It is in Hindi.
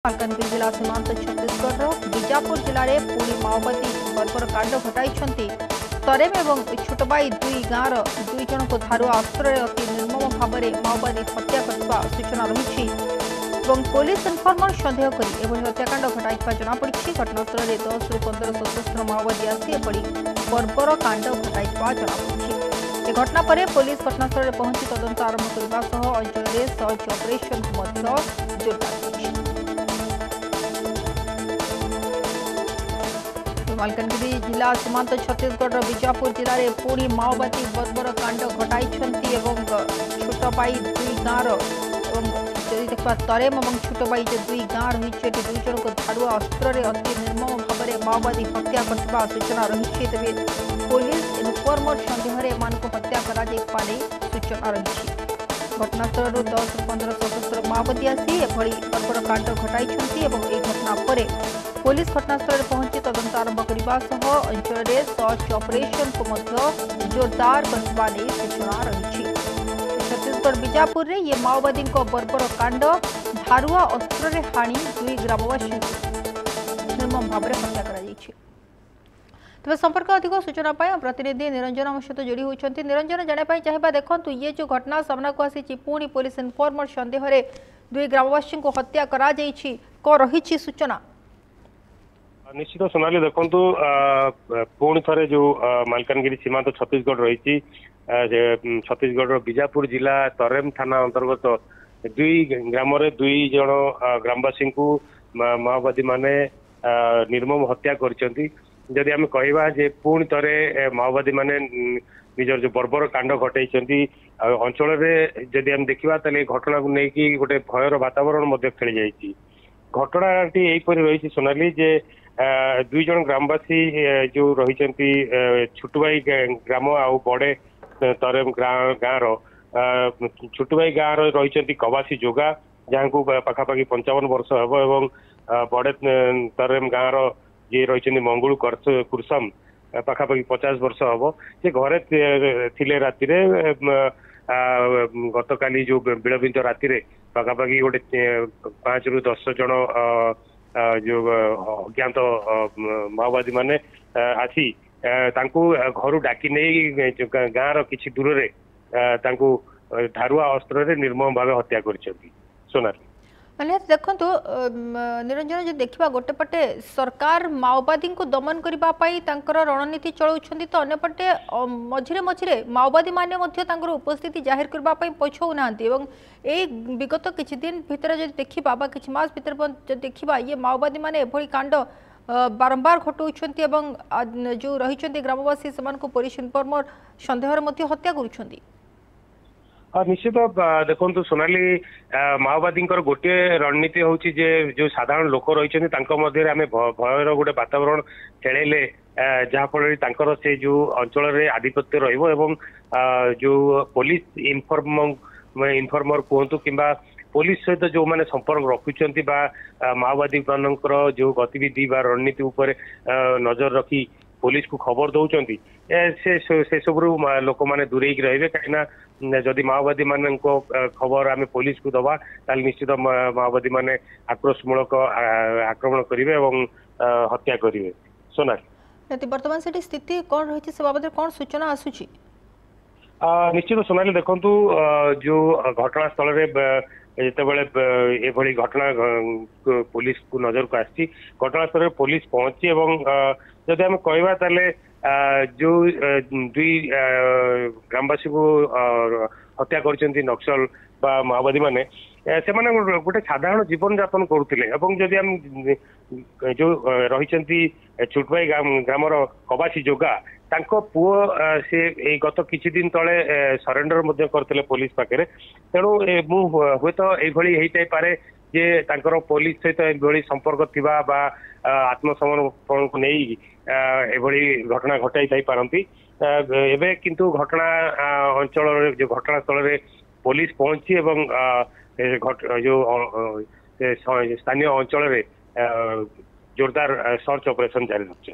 मालकानगिरी जिला सीमांत छत्तीसगढ़ बीजापुर जिले में पुणी माओवादी बर्बर कांड घटाई तरेम और छोटबाई दुई गाँवर दुई जन को धारुआ अस्त्र अति निर्मम भाव में माओवादी हत्या करने सूचना रही। पुलिस इनफर्मर सन्देह कर हत्याकांड घटाई जमापड़ी। घटनास्थल में 10 ରୁ 15 सशस्त्र माओवादी आसी बर्बर कांड घटाई जमापड़ी। घटना पर पुलिस घटनास्थल में पहुंची तदंत आरंभ करने अंचल में सर्च ऑपरेशन जोरदार कर। मालकानगिरी जिला सीमांत छत्तीसगढ़ बीजापुर जिले में पुणी माओवादी बर्बर कांड घटाई छोट भाई दुई गाँवर देखा तरेम और छोटबाई जो दुई गाँ रही दुई जन को धारुआ अस्त्र अति निर्मम भाव में माओवादी हत्या करने सूचना रही। तेज पुलिस इनफर्मर सन्देह हत्या कर सूचना रही। घटनास्थल 10 ରୁ 15 सशस्त्र माओवादी आसी बर्बर कांड घटाई। घटना पर पुलिस घटनास्थल में पहुंची तदंत आरंभ करने अंचल में सर्च ऑपरेशन को जोरदार करने सूचना रही। छत्तीसगढ़ बीजापुर में ये माओवादी बर्बर कांड धारुआ अस्त्र हाणी दुई ग्रामवासी निर्मम भाव में हत्या कर। तेज संपर्क अधिक सूचना प्रतिनिधि निरंजन आम सहित जोड़ी होती। निरंजन जानापी चाहिए देखो ये जो घटना सामना को आसी पुणी पुलिस इनफर्मर सन्देह दुई ग्रामवासी को हत्या कर रही सूचना। निश्चित सोनाली देखु पुणी थे जो मालकानगिरी सीमांत छत्तीसगढ़ रही छत्तीसगढ़ बीजापुर जिला तरेम थाना अंतर्गत दुई ग्राम दुई जन ग्रामवासी को माओवादी माने निर्मम हत्या करदी आम कहवा पुणी थे माओवादी माने निजर जो बर्बर कांड घटाई अंचल में जदि आम देखा घटना को लेकिन गोटे भयर वातावरण खेली जाइए। घटनाटी यहीपरि रही सोनाली जे दुई जन ग्रामवासी जो रही छुटबाई ग्राम आ बड़े तरेम गाँवर छुटबाई गाँव रही कबासी जोगा जहाँ को पाखापाखि 55 वर्ष हम एवं बड़े तरेम गाँवर जी रही मंगुल कुरसम पाखापाखि 50 वर्ष हम से घरे थिले राति गत काली जो विलंबित राति पाखापाखि गोटे 5 ରୁ 10 जन जो अज्ञात माओवादी माने आसी घर डाकी नहीं गाँव किसी दूर से धारुआ अस्त्र निर्मम भाव हत्या कर सोनाली। मैंने देखो निरंजन जो देखा गोटे पटे सरकार माओवादी को दमन करने रणनीति चलाउछन्ती तो अन्यपटे मझिरे मझिरे माओवादी माने उपस्थिति जाहिर करने पछौ नांती एवं ए विगत किछि दिन भितर जो देखा किछि मास भितर जो देखा ये माओवादी माने एभली कांड बारंबार घटाउछन्ती एवं जो रही ग्रामवासी से पुलिस इनफर्मर सन्देह हत्या करुछन्ती। हाँ निश्चित देखो सोनाली माओवादी गोटे रणनीति हूँ जो साधारण लोक रही आम भयर गोटे वातावरण खेले जहाँफल से जो अंचल में आधिपत्य जो पुलिस इनफर्मर कहतु कि पुलिस सहित जो मैंने संपर्क रखुंट माओवादी मान जो गतिविधि रणनीति उपर नजर रखी पुलिस को खबर दौरान से सब लोक मैंने दूरे रे कहीं जदि माओवादी मान खबर आम पुलिस को दबा निश्चित माओवादी माने आक्रोशमूलक आक्रमण करेंगे और हत्या करेंगे। सोनाली वर्तमान से स्थिति कौन रही से बाबद कौन सूचना आसूची? निश्चित सोनाली देखु जो घटनास्थल जितेबाला घटना पुलिस को नजर को आसी घटनास्थल पुलिस पहुंची जदि आम कहवा जो दुई ग्रामवासी को हत्या कर नक्सल बा माओवादी माने से गोटे साधारण जीवन यापन करुले जदि आम जो रही छुटबाई ग्रामर कबासी जोगा पुओ से गत किछि दिन तले सरेंडर करते पुलिस पाखे तेणु हूँ तो यही पारे जे तांकर पुलिस सहित एभली संपर्क थिबा आत्मसमर्पण को नहीं घटना घटाई पारती एवं किंतु घटना अंचल जो घटनास्थल में पुलिस पहुंची एवं जो स्थानीय अंचल में जोरदार सर्च ऑपरेशन जारी रखते।